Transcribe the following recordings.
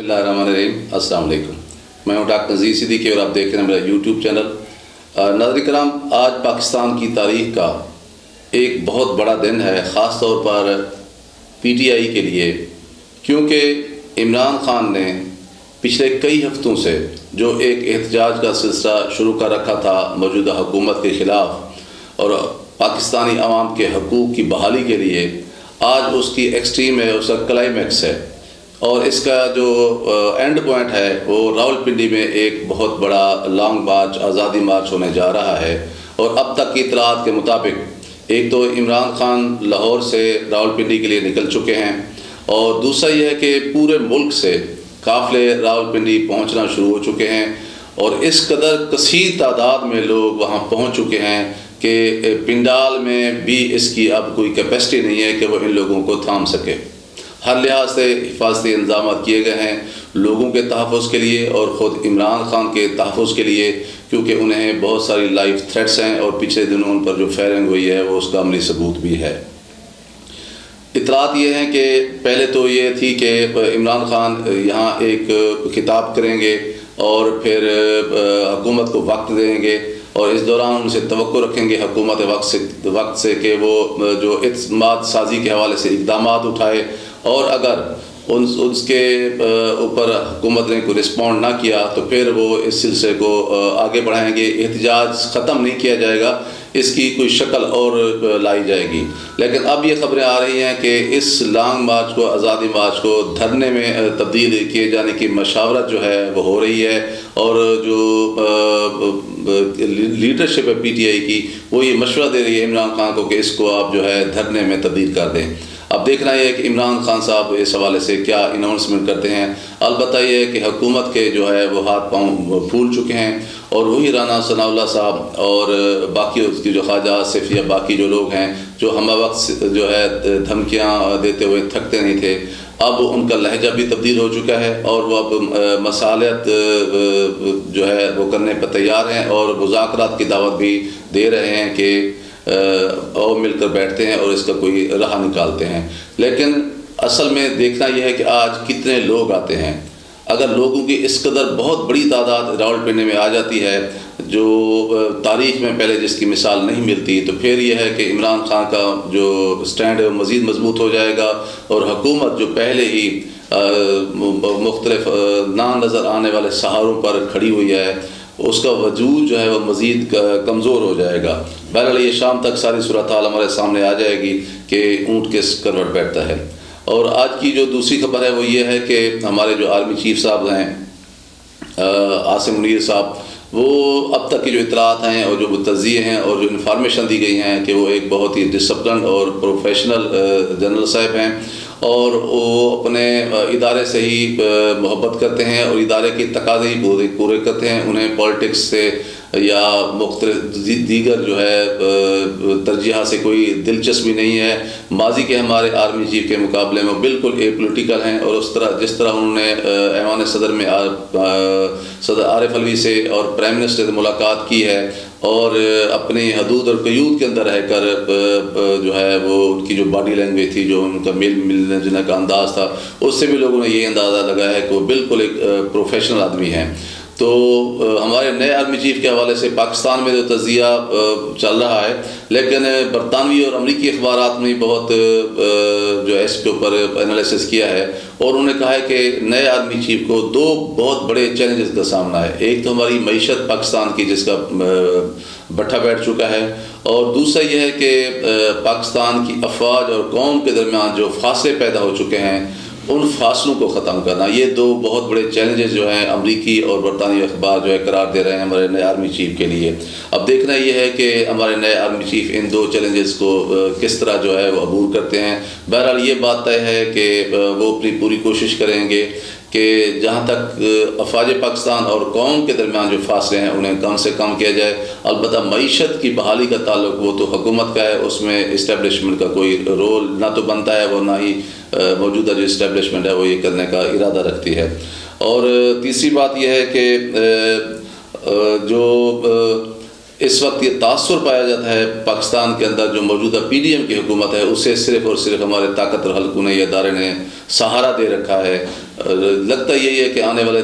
बिस्मिल्लाहिर्रहमानिर्रहीम। अस्सलाम वालेकुम। मैं हूँ डॉक्टर नज़ीर सिद्दीकी और आप देख रहे हैं मेरा यूट्यूब चैनल। नाज़रीन किराम, आज पाकिस्तान की तारीख़ का एक बहुत बड़ा दिन है, ख़ास तौर पर PTI के लिए, क्योंकि इमरान ख़ान ने पिछले कई हफ्तों से जो एक एहतजाज का सिलसिला शुरू कर रखा था मौजूदा हुकूमत के ख़िलाफ़ और पाकिस्तानी अवाम के हकूक़ की बहाली के लिए, आज उसकी एक्सट्रीम है, उसका क्लाइमैक्स है और इसका जो एंड पॉइंट है वो रावलपिंडी में एक बहुत बड़ा लॉन्ग मार्च, आज़ादी मार्च होने जा रहा है। और अब तक की इतलात के मुताबिक एक तो इमरान ख़ान लाहौर से रावलपिंडी के लिए निकल चुके हैं और दूसरा ये है कि पूरे मुल्क से काफ़िले रावलपिंडी पहुंचना शुरू हो चुके हैं और इस कदर कसीर तादाद में लोग वहां पहुंच चुके हैं कि पिंडाल में भी इसकी अब कोई कैपेसिटी नहीं है कि वो इन लोगों को थाम सके। हर लिहाज से हिफाजती इंतजाम किए गए हैं लोगों के तहफ़्फ़ुज़ के लिए और ख़ुद इमरान ख़ान के तहफ़्फ़ुज़ के लिए, क्योंकि उन्हें बहुत सारी लाइव थ्रेट्स हैं और पिछले दिनों उन पर जो फायरिंग हुई है वो उसका अमली सबूत भी है। इतलात ये हैं कि पहले तो ये थी कि इमरान ख़ान यहाँ एक खिताब करेंगे और फिर हुकूमत को वक्त देंगे और इस दौरान उनसे तवक्को रखेंगे हुकूमत वक्त से कि वो जो इत्मीनान साजी के हवाले से इक़दामात उठाए और अगर उसके ऊपर हुकूमत ने कोई रिस्पॉन्ड ना किया तो फिर वो इस सिलसिले को आगे बढ़ाएंगे। एहतजाज ख़त्म नहीं किया जाएगा, इसकी कोई शक्ल और लाई जाएगी। लेकिन अब ये खबरें आ रही हैं कि इस लॉन्ग मार्च को, आज़ादी मार्च को धरने में तब्दील किए जाने की मशावरत जो है वो हो रही है और जो लीडरशिप है PTI की वो ये मशवरा दे रही है इमरान खान को कि इसको आप जो है धरने में तब्दील कर दें। अब देखना ये है कि इमरान खान साहब इस हवाले से क्या अनाउंसमेंट करते हैं। अलबत्ता ये है कि हुकूमत के जो है वो हाथ पांव फूल चुके हैं और वही राना सनाउल्लाह साहब और बाकी उसकी जो ख्वाजा आसिफ या बाकी जो लोग हैं जो हम वक्त जो है धमकियाँ देते हुए थकते नहीं थे, अब उनका लहजा भी तब्दील हो चुका है और वो अब मसालियत जो है वो करने पर तैयार हैं और मुज़ाकरात की दावत भी दे रहे हैं कि और मिलकर बैठते हैं और इसका कोई राह निकालते हैं। लेकिन असल में देखना यह है कि आज कितने लोग आते हैं। अगर लोगों की इस कदर बहुत बड़ी तादाद रावलपिंडी में आ जाती है जो तारीख़ में पहले जिसकी मिसाल नहीं मिलती, तो फिर यह है कि इमरान खान का जो स्टैंड है वो मज़ीद मजबूत हो जाएगा और हुकूमत जो पहले ही मुख्तलिफ ना नज़र आने वाले सहारों पर खड़ी हुई है उसका वजूद जो है वह मज़ीद कमज़ोर हो जाएगा। बहरहाल ये शाम तक सारी सूरत हाल हमारे सामने आ जाएगी कि ऊँट किस करवट बैठता है। और आज की जो दूसरी खबर है वो ये है कि हमारे जो आर्मी चीफ साहब हैं आसिम मुनीर साहब, वो अब तक की जो इतलात हैं और जो तज़िये हैं और जो इन्फॉर्मेशन दी गई हैं कि वो एक बहुत ही डिसिप्लिन और प्रोफेशनल जनरल साहब हैं और वो अपने इदारे से ही मोहब्बत करते हैं और इदारे की तकाज़े ही पूरे करते हैं। उन्हें पॉलिटिक्स से या मुख्तलिफ दीगर जो है तरजीह से कोई दिलचस्पी नहीं है। माजी के हमारे आर्मी चीफ के मुकाबले में बिल्कुल एपोलिटिकल हैं और उस तरह जिस तरह उन्होंने ऐवान सदर में सदर आरिफ अलवी से और प्राइम मिनिस्टर से मुलाकात की है और अपनी हदूद और क़यूद के अंदर रहकर जो है वो उनकी जो बॉडी लैंग्वेज थी, जो उनका मिलने जुलने का अंदाज़ था, उससे भी लोगों ने ये अंदाज़ा लगाया है कि वो बिल्कुल एक प्रोफेशनल आदमी हैं। तो हमारे नए आर्मी चीफ के हवाले से पाकिस्तान में जो तज़िया चल रहा है, लेकिन बरतानवी और अमरीकी अखबारात में बहुत जो है इसके ऊपर एनालिसिस किया है और उन्होंने कहा है कि नए आर्मी चीफ को दो बहुत बड़े चैलेंजेस का सामना है। एक तो हमारी मईशत पाकिस्तान की जिसका भट्ठा बैठ चुका है और दूसरा यह है कि पाकिस्तान की अफवाज और कौम के दरमियान जो फासले पैदा हो चुके हैं उन फासलों को ख़त्म करना। ये दो बहुत बड़े चैलेंजेस जो हैं अमरीकी और बरतानी अखबार जो है करार दे रहे हैं हमारे नए आर्मी चीफ के लिए। अब देखना ये है कि हमारे नए आर्मी चीफ इन दो चैलेंजेस को किस तरह जो है वो अबूर करते हैं। बहरहाल ये बात तय है कि वो अपनी पूरी कोशिश करेंगे कि जहाँ तक अफवाज पाकिस्तान और कौम के दरमियान जो फासले हैं उन्हें कम से कम किया जाए। अलबत्ता मईशत की बहाली का ताल्लुक वो तो हुकूमत का है, उसमें इस्टेब्लिशमेंट का कोई रोल ना तो बनता है वो ना ही मौजूदा जो इस्टेब्लिशमेंट है वो ये करने का इरादा रखती है। और तीसरी बात यह है कि जो اس وقت یہ تاثر پایا جاتا ہے پاکستان کے اندر جو موجودہ پی ڈی ایم کی حکومت ہے اسے صرف اور صرف ہمارے طاقتور حلقوں نے، یہ ادارے نے سہارا دے رکھا ہے۔ لگتا یہی ہے کہ آنے والے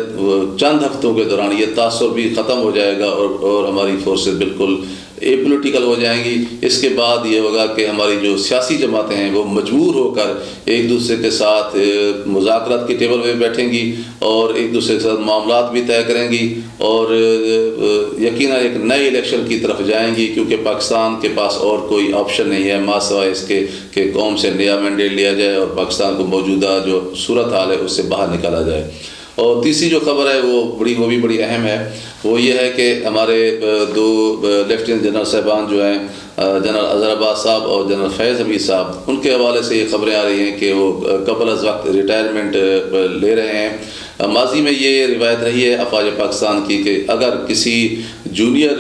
چند ہفتوں کے دوران یہ تاثر بھی ختم ہو جائے گا اور ہماری فورسز بالکل اے پولیٹیکل ہو جائیں گی۔ اس کے بعد یہ ہوگا کہ ہماری جو سیاسی جماعتیں ہیں وہ مجبور ہو کر ایک دوسرے کے ساتھ مذاکرات کی ٹیبل پہ بیٹھیں گی اور ایک دوسرے کے ساتھ معاملات بھی طے کریں گی اور یقیناً ایک نئے الیکشن کی طرف جائیں گی، کیونکہ پاکستان کے پاس اور کوئی آپشن نہیں ہے ماں سوائے اس کے کہ قوم سے نیا مینڈیٹ لیا جائے اور پاکستان کو موجودہ جو صورتحال ہے اس سے باہر نکالا جائے۔ اور تیسری جو خبر ہے وہ بھی بڑی اہم ہے، وہ یہ ہے کہ ہمارے دو لیفٹیننٹ جنرل صاحبان جو ہیں، جنرل اظہر عباس صاحب اور جنرل فیض حمید صاحب، ان کے حوالے سے یہ خبریں آ رہی ہیں کہ وہ قبل از وقت ریٹائرمنٹ لے رہے ہیں۔ ماضی میں یہ روایت رہی ہے افواج پاکستان کی کہ اگر کسی جونیئر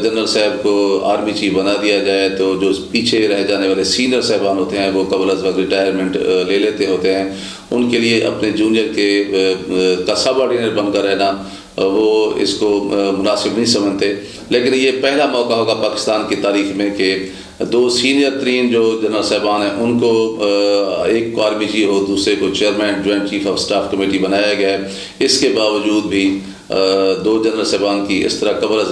جنرل صاحب کو آرمی چیف بنا دیا جائے تو جو پیچھے رہ جانے والے سینئر صاحبان ہوتے ہیں وہ قبل از وقت ریٹائرمنٹ لے لیتے ہوتے ہیں۔ ان کے لیے اپنے جونیئر کا سب آرڈینر بن کر رہنا وہ اس کو مناسب نہیں سمجھتے، لیکن یہ پہلا موقع ہوگا پاکستان کی تاریخ میں کہ دو سینئر ترین جو جنرل صاحبان ہیں ان کو، ایک کو آرمی چیف اور دوسرے کو chairman joint chief of staff committee بنایا گیا ہے۔ اس کے باوجود بھی دو جنرل صاحبان کی اس طرح قبل از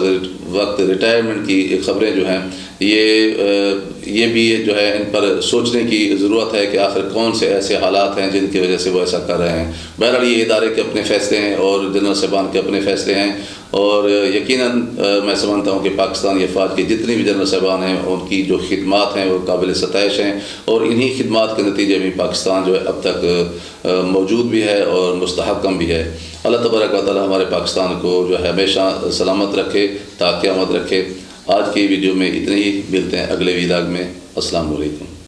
وقت ریٹائرمنٹ کی خبریں جو ہیں یہ بھی جو ہے ان پر سوچنے کی ضرورت ہے کہ آخر کون سے ایسے حالات ہیں جن کی وجہ سے وہ ایسا کر رہے ہیں۔ بہرحال یہ ادارے کے اپنے فیصلے ہیں اور جنرل صاحبان کے اپنے فیصلے ہیں، اور یقیناً میں سمجھتا ہوں کہ پاکستانی افواج کے جتنی بھی جنرل صاحبان ہیں ان کی جو خدمات ہیں وہ قابل ستائش ہیں، اور انہی خدمات کے نتیجے میں پاکستان جو ہے اب تک موجود بھی ہے اور مستحکم بھی ہے۔ اللہ تبارک و تعالی ہمارے پاکستان کو جو ہے ہمیشہ سلامت رکھے تا قیامت رکھے۔ آج کی ویڈیو میں اتنے ہی، ملتے ہیں اگلے ولاگ میں۔ السلام علیکم۔